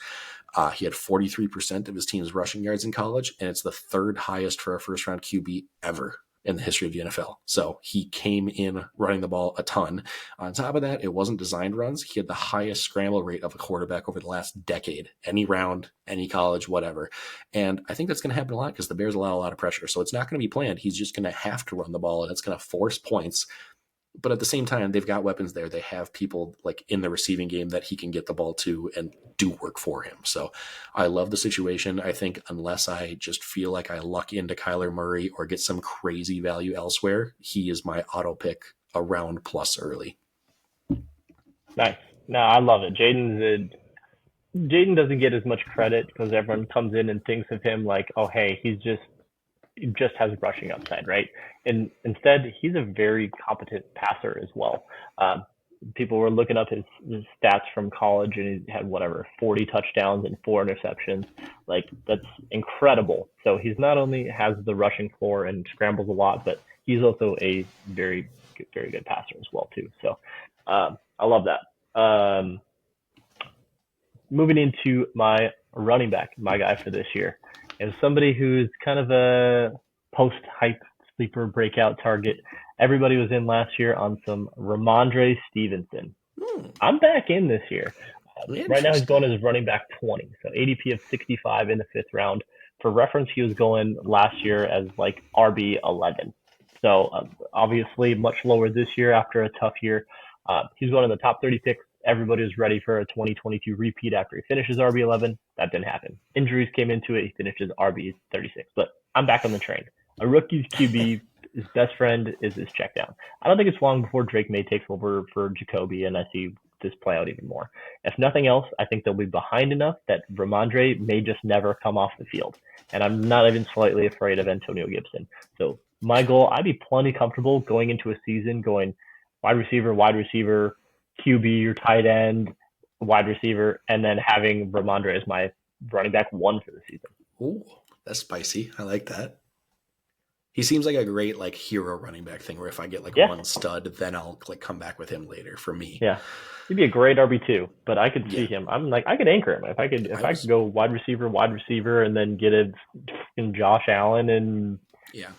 Speaker 2: He had 43% of his team's rushing yards in college, and it's the 3rd highest for a first-round QB ever in the history of the NFL. So he came in running the ball a ton. On top of that, it wasn't designed runs. He had the highest scramble rate of a quarterback over the last decade, any round, any college, whatever. And I think that's going to happen a lot because the Bears allow a lot of pressure. So it's not going to be planned. He's just going to have to run the ball, and it's going to force points. But at the same time, they've got weapons there. They have people like in the receiving game that he can get the ball to and do work for him. So I love the situation. I think unless I just feel like I luck into Kyler Murray or get some crazy value elsewhere, he is my auto pick a round plus early.
Speaker 3: Nice. No, I love it. Jaden doesn't get as much credit because everyone comes in and thinks of him like, oh, hey, he just has rushing upside, right? And instead, he's a very competent passer as well. People were looking up his stats from college, and he had 40 touchdowns and 4 interceptions. Like that's incredible. So he's not only has the rushing floor and scrambles a lot, but he's also a very good passer as well too. So I love that. Moving into my running back, my guy for this year. As somebody who's kind of a post-hype sleeper breakout target, everybody was in last year on some Ramondre Stevenson. I'm back in this year. Right now he's going as running back 20, so ADP of 65 in the 5th round. For reference, he was going last year as like RB 11. So obviously much lower this year after a tough year. He's going in the top 30 picks. Everybody was ready for a 2022 repeat after he finishes RB 11. That didn't happen. Injuries came into it. He finishes RB 36. But I'm back on the train. A rookie's QB, his best friend is his check down. I don't think it's long before Drake May takes over for Jacoby, and I see this play out even more. If nothing else, I think they'll be behind enough that Ramondre may just never come off the field. And I'm not even slightly afraid of Antonio Gibson. So my goal, I'd be plenty comfortable going into a season going wide receiver, QB or tight end, wide receiver, and then having Ramondre as my running back 1 for the season.
Speaker 2: Ooh, that's spicy. I like that. He seems like a great like hero running back thing where if I get like one stud, then I'll like come back with him later for me.
Speaker 3: Yeah. He'd be a great RB2, but I could see him. I'm like, I could anchor him. If I could go wide receiver, and then get a Josh Allen and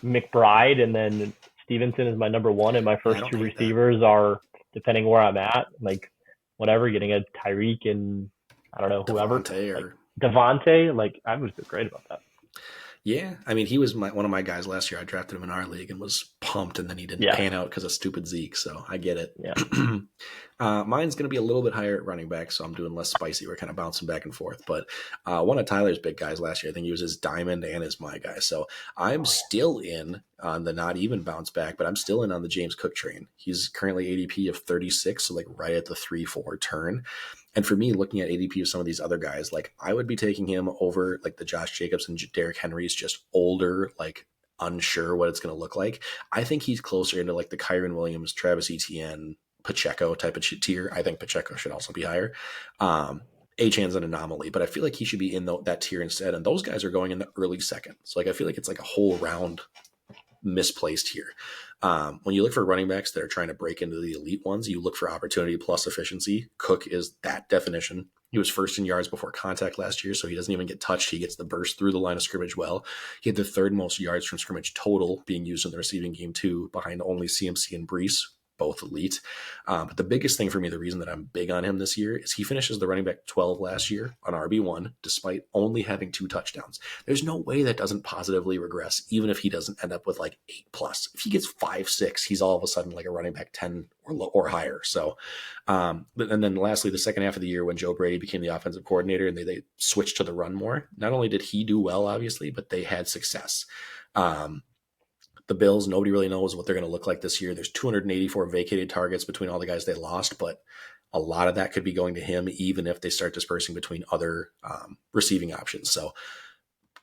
Speaker 3: McBride, and then Stevenson is my number 1, and my first 2 receivers are, depending where I'm at, like whatever, getting a Tyreek and I don't know, whoever. Devontae, like I would feel great about that.
Speaker 2: Yeah, I mean, he was one of my guys last year. I drafted him in our league and was pumped, and then he didn't pan out because of stupid Zeke. So I get it.
Speaker 3: Yeah.
Speaker 2: Mine's going to be a little bit higher at running back, so I'm doing less spicy. We're kind of bouncing back and forth. But one of Tyler's big guys last year, I think he was his diamond and his my guy. So I'm still in on the not even bounce back, but I'm still in on the James Cook train. He's currently ADP of 36, so like right at the 3-4 turn. And for me, looking at ADP of some of these other guys, like I would be taking him over like the Josh Jacobs and Derrick Henry's just older, like unsure what it's going to look like. I think he's closer into like the Kyron Williams, Travis Etienne, Pacheco type of tier. I think Pacheco should also be higher. Achan's an anomaly, but I feel like he should be in that tier instead. And those guys are going in the early second. So like I feel like it's like a whole round misplaced here. When you look for running backs that are trying to break into the elite ones, you look for opportunity plus efficiency. Cook is that definition. He was first in yards before contact last year, so he doesn't even get touched. He gets the burst through the line of scrimmage well. He had the third most yards from scrimmage total being used in the receiving game too, behind only CMC and Brees, both elite. But the biggest thing for me, the reason that I'm big on him this year, is he finishes the running back 12 last year on RB1, despite only having 2 touchdowns. There's no way that doesn't positively regress, even if he doesn't end up with like 8+. If he gets 5, 6, he's all of a sudden like a running back 10 or higher. So, and then lastly, the second half of the year when Joe Brady became the offensive coordinator and they switched to the run more, not only did he do well, obviously, but they had success. The Bills, nobody really knows what they're going to look like this year. There's 284 vacated targets between all the guys they lost, but a lot of that could be going to him, even if they start dispersing between other receiving options. So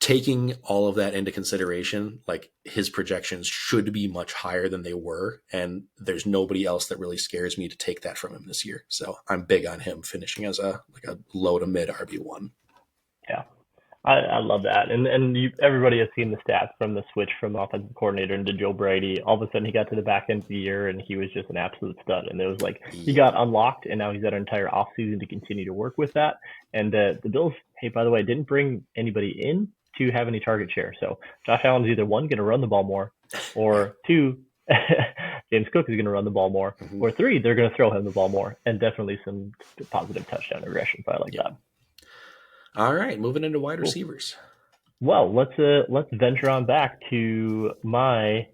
Speaker 2: taking all of that into consideration, like his projections should be much higher than they were. And there's nobody else that really scares me to take that from him this year. So I'm big on him finishing as a low to mid RB1.
Speaker 3: Yeah. I love that. And everybody has seen the stats from the switch from offensive coordinator into Joe Brady. All of a sudden he got to the back end of the year and he was just an absolute stud. And it was like he got unlocked and now he's had an entire offseason to continue to work with that. And the Bills, hey, by the way, didn't bring anybody in to have any target share. So Josh Allen's either one, going to run the ball more, or two, James Cook is going to run the ball more, or three, they're going to throw him the ball more, and definitely some positive touchdown regression. So I like that.
Speaker 2: All right, moving into wide receivers.
Speaker 3: Well, let's venture on back to my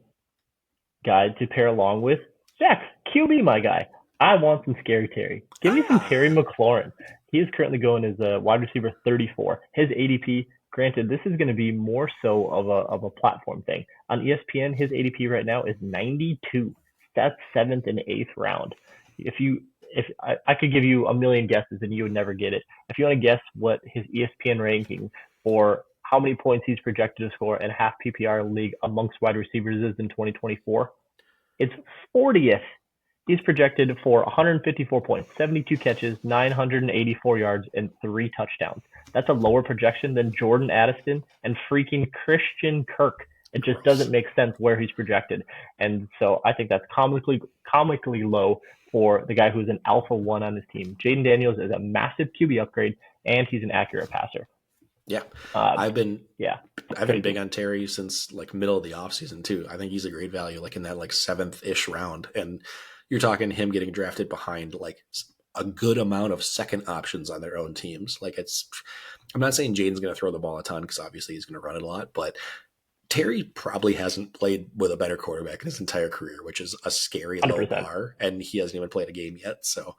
Speaker 3: guide to pair along with Zach, QB, my guy. I want some scary Terry. Give me some Terry McLaurin. He is currently going as a wide receiver 34. His ADP, granted, this is going to be more so of a platform thing. On ESPN, his ADP right now is 92. That's 7th and 8th round. If I could give you a million guesses and you would never get it. If you want to guess what his ESPN ranking for how many points he's projected to score in a half PPR league amongst wide receivers is in 2024, it's 40th. He's projected for 154 points, 72 catches, 984 yards, and 3 touchdowns. That's a lower projection than Jordan Addison and freaking Christian Kirk. It just doesn't make sense where he's projected. And so I think that's comically low for the guy who's an alpha 1 on his team. Jaden Daniels is a massive QB upgrade, and he's an accurate passer.
Speaker 2: Yeah. I've been big on Terry since like middle of the offseason too. I think he's a great value, like in that like 7th-ish round. And you're talking him getting drafted behind like a good amount of second options on their own teams. Like I'm not saying Jaden's going to throw the ball a ton because obviously he's going to run it a lot, but Terry probably hasn't played with a better quarterback in his entire career, which is a scary 100%. Low bar, and he hasn't even played a game yet. So,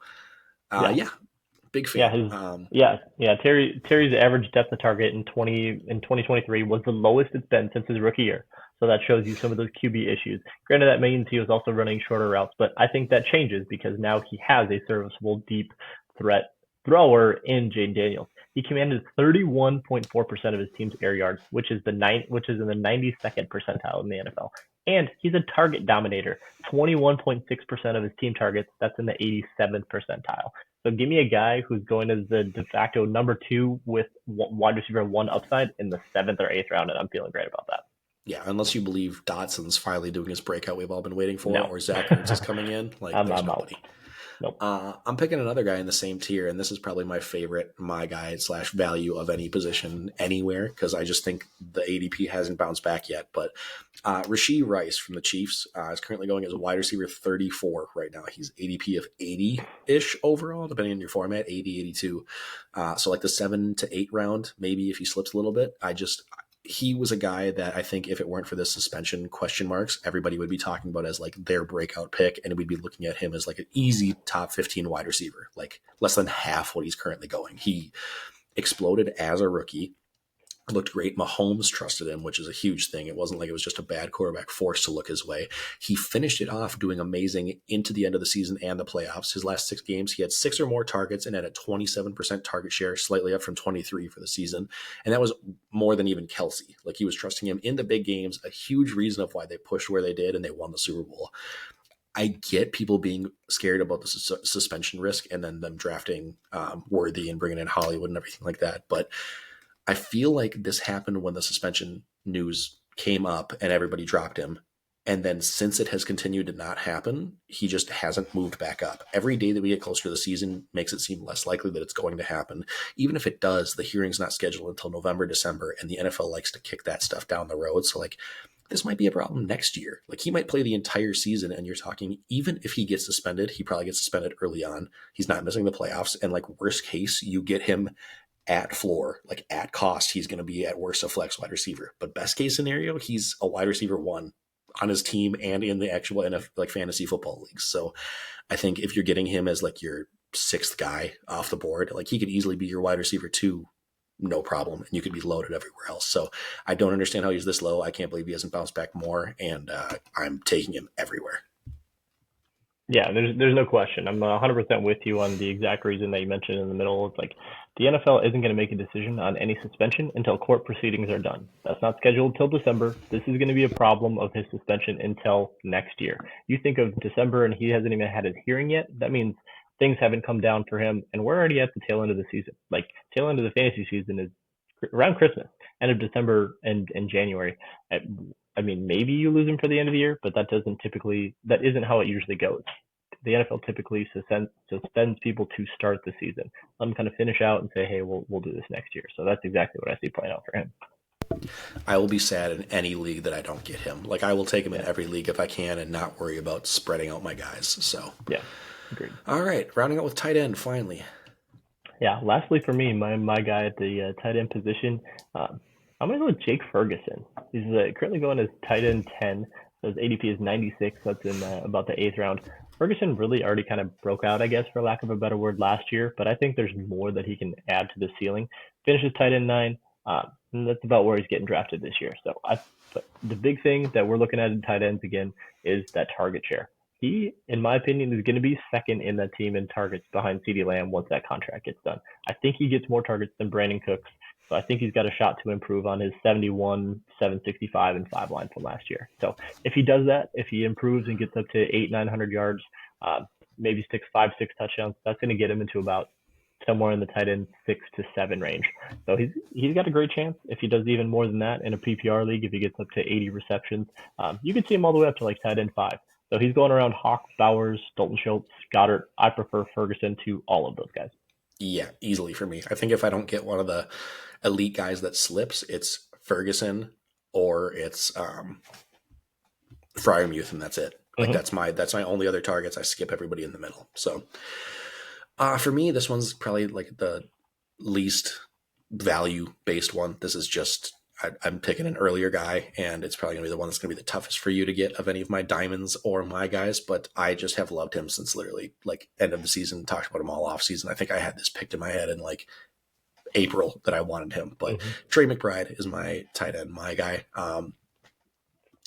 Speaker 2: big fan.
Speaker 3: Terry's average depth of target in 2023 was the lowest it's been since his rookie year. So that shows you some of those QB issues. Granted, that means he was also running shorter routes, but I think that changes because now he has a serviceable deep threat thrower in Jaden Daniels. He commanded 31.4% of his team's air yards, which is in the 92nd percentile in the NFL. And he's a target dominator, 21.6% of his team targets. That's in the 87th percentile. So give me a guy who's going as the de facto number 2 with wide receiver 1 upside in the 7th or 8th round, and I'm feeling great about that.
Speaker 2: Yeah, unless you believe Dotson's finally doing his breakout we've all been waiting for, or Zach Ertz is coming in. Like, there's nobody.
Speaker 3: Nope.
Speaker 2: I'm picking another guy in the same tier, and this is probably my favorite, my guy / value of any position anywhere, because I just think the ADP hasn't bounced back yet. But Rashee Rice from the Chiefs is currently going as a wide receiver 34 right now. He's ADP of 80-ish overall, depending on your format, 80, 82. So like the 7 to 8 round, maybe if he slips a little bit. He was a guy that I think if it weren't for the suspension question marks, everybody would be talking about as like their breakout pick. And we'd be looking at him as like an easy top 15 wide receiver, like less than half what he's currently going. He exploded as a rookie, looked great. Mahomes trusted him, which is a huge thing. It wasn't like it was just a bad quarterback forced to look his way. He finished it off doing amazing into the end of the season and the playoffs. His last 6 games, he had 6 or more targets and had a 27% target share, slightly up from 23 for the season. And that was more than even Kelsey. Like, he was trusting him in the big games, a huge reason of why they pushed where they did and they won the Super Bowl. I get people being scared about the suspension risk and then them drafting Worthy and bringing in Hollywood and everything like that. But I feel like this happened when the suspension news came up and everybody dropped him. And then since it has continued to not happen, he just hasn't moved back up. Every day that we get closer to the season makes it seem less likely that it's going to happen. Even if it does, the hearing's not scheduled until November, December, and the NFL likes to kick that stuff down the road. So like, this might be a problem next year. Like, he might play the entire season, and you're talking, even if he gets suspended, he probably gets suspended early on. He's not missing the playoffs. And like, worst case, you get him at floor, like at cost, he's going to be at worst a flex wide receiver. But best case scenario, he's a wide receiver 1 on his team and in the actual NFL, like fantasy football leagues. So I think if you're getting him as like your 6th guy off the board, like, he could easily be your wide receiver 2, no problem. And you could be loaded everywhere else. So I don't understand how he's this low. I can't believe he hasn't bounced back more. And I'm taking him everywhere.
Speaker 3: Yeah, there's no question. I'm 100% with you on the exact reason that you mentioned in the middle. It's like, the NFL isn't going to make a decision on any suspension until court proceedings are done. That's not scheduled till December. This is going to be a problem of his suspension until next year. You think of December and he hasn't even had his hearing yet. That means things haven't come down for him, and we're already at the tail end of the season. Like, tail end of the fantasy season is around Christmas, end of December and January. I mean, maybe you lose him for the end of the year, but that isn't how it usually goes. The NFL typically suspends people to start the season. Let them kind of finish out and say, hey, we'll do this next year. So that's exactly what I see playing out for him.
Speaker 2: I will be sad in any league that I don't get him. Like, I will take him in every league if I can and not worry about spreading out my guys. So
Speaker 3: yeah, agreed.
Speaker 2: All right, rounding out with tight end finally.
Speaker 3: Yeah, lastly for me, my guy at the tight end position, I'm going to go with Jake Ferguson. He's currently going as tight end 10. So his ADP is 96. That's in about the 8th round. Ferguson really already kind of broke out, I guess, for lack of a better word, last year. But I think there's more that he can add to the ceiling. Finishes tight end 9. And that's about where he's getting drafted this year. So but the big thing that we're looking at in tight ends again is that target share. He, in my opinion, is going to be second in that team in targets behind CeeDee Lamb once that contract gets done. I think he gets more targets than Brandon Cooks. So I think he's got a shot to improve on his 71, 765, and 5 line from last year. So if he does that, if he improves and gets up to 800-900 yards, maybe sticks 5-6 touchdowns, that's going to get him into about somewhere in the tight end 6 to 7 range. So he's got a great chance if he does even more than that in a PPR league. If he gets up to 80 receptions, you could see him all the way up to like tight end 5. So he's going around Hawk, Bowers, Dalton Schultz, Goddard. I prefer Ferguson to all of those guys.
Speaker 2: Yeah, easily for me. I think if I don't get one of the elite guys that slips, it's Ferguson or it's Freiermuth, and that's it. Like, that's my only other targets. I skip everybody in the middle. So for me, this one's probably like the least value based one. This is just, I'm picking an earlier guy, and it's probably gonna be the one that's gonna be the toughest for you to get of any of my diamonds or my guys. But I just have loved him since literally like end of the season. Talked about him all off season. I think I had this picked in my head in like April that I wanted him. But Trey McBride is my tight end, my guy.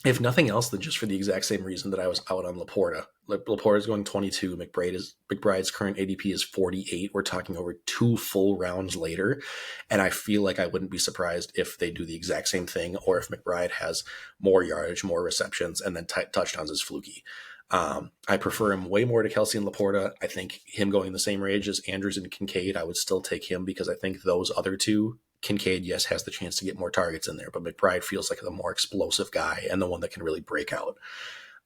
Speaker 2: If nothing else, then just for the exact same reason that I was out on Laporta. Laporta is going 22. McBride's current ADP is 48. We're talking over 2 full rounds later. And I feel like I wouldn't be surprised if they do the exact same thing, or if McBride has more yardage, more receptions, and then touchdowns is fluky. I prefer him way more to Kelsey and Laporta. I think him going the same range as Andrews and Kincaid, I would still take him because I think those other two, Kincaid, yes, has the chance to get more targets in there, but McBride feels like the more explosive guy and the one that can really break out.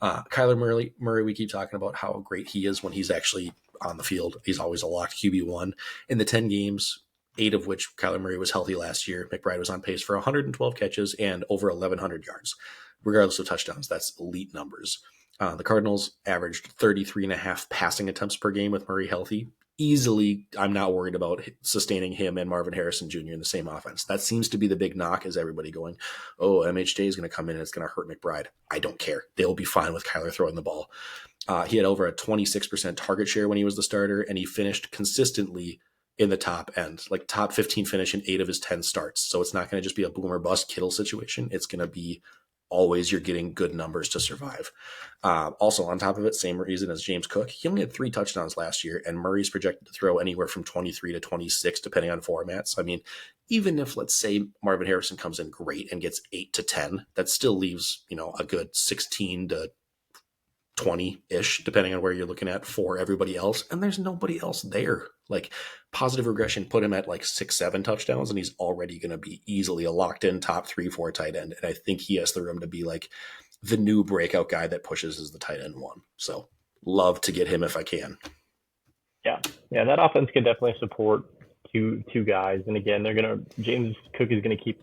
Speaker 2: Kyler Murray, we keep talking about how great he is when he's actually on the field. He's always a locked QB1. In the 10 games, 8 of which Kyler Murray was healthy last year, McBride was on pace for 112 catches and over 1,100 yards. Regardless of touchdowns, that's elite numbers. The Cardinals averaged 33.5 passing attempts per game with Murray healthy. Easily, I'm not worried about sustaining him and Marvin Harrison Jr. in the same offense. That seems to be the big knock, is everybody going, oh, MHJ is going to come in and it's going to hurt McBride. I don't care. They'll be fine with Kyler throwing the ball. He had over a 26% target share when he was the starter, and he finished consistently in the top end, like top 15 finish in 8 of his 10 starts. So it's not going to just be a boom or bust Kittle situation. It's going to be always you're getting good numbers to survive. Also, on top of it, same reason as James Cook. He only had 3 touchdowns last year, and Murray's projected to throw anywhere from 23 to 26, depending on formats. I mean, even if, let's say, Marvin Harrison comes in great and gets 8 to 10, that still leaves, a good 16 to 20-ish, depending on where you're looking at for everybody else. And there's nobody else there. Like, positive regression put him at like 6-7 touchdowns, and he's already going to be easily a locked in top 3-4 tight end. And I think he has the room to be like the new breakout guy that pushes as the tight end 1. So love to get him if I can.
Speaker 3: Yeah. That offense can definitely support two guys. And again, James Cook is going to keep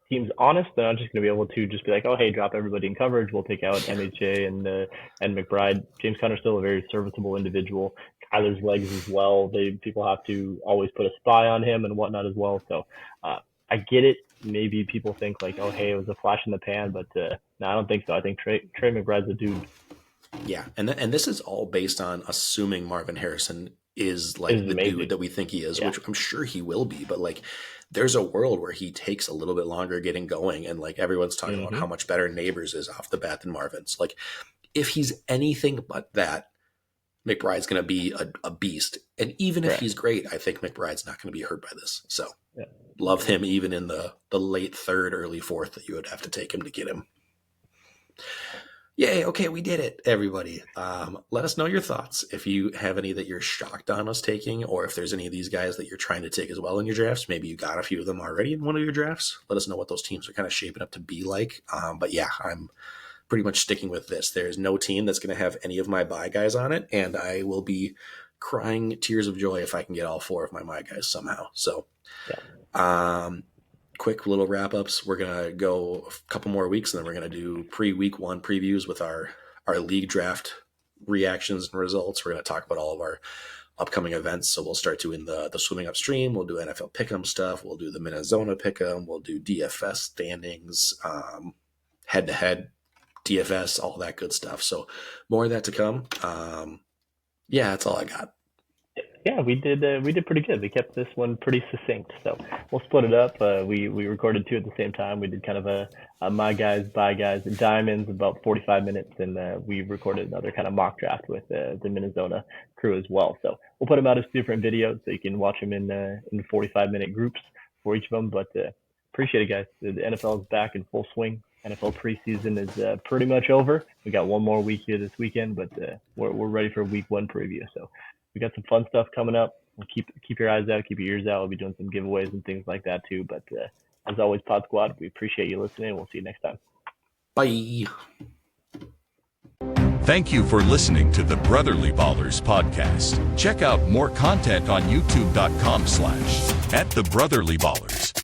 Speaker 3: teams honest. They're not just going to be able to just be like, oh, hey, drop everybody in coverage. We'll take out MHA and McBride. James Conner's still a very serviceable individual. Kyler's legs as well. People have to always put a spy on him and whatnot as well. So I get it. Maybe people think like, oh, hey, it was a flash in the pan, but no, I don't think so. I think Trey McBride's a dude.
Speaker 2: Yeah, and this is all based on assuming Marvin Harrison is like the
Speaker 3: amazing
Speaker 2: dude that we think he is, which I'm sure he will be. But like, there's a world where he takes a little bit longer getting going, and like everyone's talking about how much better Neighbors is off the bat than Marvin's. Like, if he's anything but that, McBride's going to be a beast. And even if he's great, I think McBride's not going to be hurt by this. So love him even in the late 3rd, early 4th that you would have to take him to get him. Yay, okay, we did it, everybody. Let us know your thoughts. If you have any that you're shocked on us taking, or if there's any of these guys that you're trying to take as well in your drafts, maybe you got a few of them already in one of your drafts. Let us know what those teams are kind of shaping up to be like. But yeah, I'm pretty much sticking with this. There's no team that's going to have any of my buy guys on it, and I will be crying tears of joy if I can get all 4 of my guys somehow. So quick little wrap-ups. We're going to go a couple more weeks, and then we're going to do pre-week 1 previews with our league draft reactions and results. We're going to talk about all of our upcoming events. So we'll start doing the swimming upstream. We'll do NFL pick'em stuff. We'll do the Minnesota pick'em. We'll do DFS standings, head-to-head DFS, all that good stuff. So more of that to come. Yeah, that's all I got.
Speaker 3: Yeah, we did pretty good. We kept this one pretty succinct, so we'll split it up. We recorded 2 at the same time. We did kind of a my guys, buy guys, and diamonds, about 45 minutes, and we recorded another kind of mock draft with the Minnesota crew as well. So we'll put them out as different videos, so you can watch them in 45-minute groups for each of them. But appreciate it, guys. The NFL is back in full swing. NFL preseason is pretty much over. We got one more week here this weekend, but we're ready for week 1 preview. So we got some fun stuff coming up. We'll keep your eyes out, keep your ears out. We'll be doing some giveaways and things like that too. But as always, Pod Squad, we appreciate you listening. We'll see you next time.
Speaker 2: Bye.
Speaker 1: Thank you for listening to the Brotherly Ballers podcast. Check out more content on youtube.com/@thebrotherlyballers.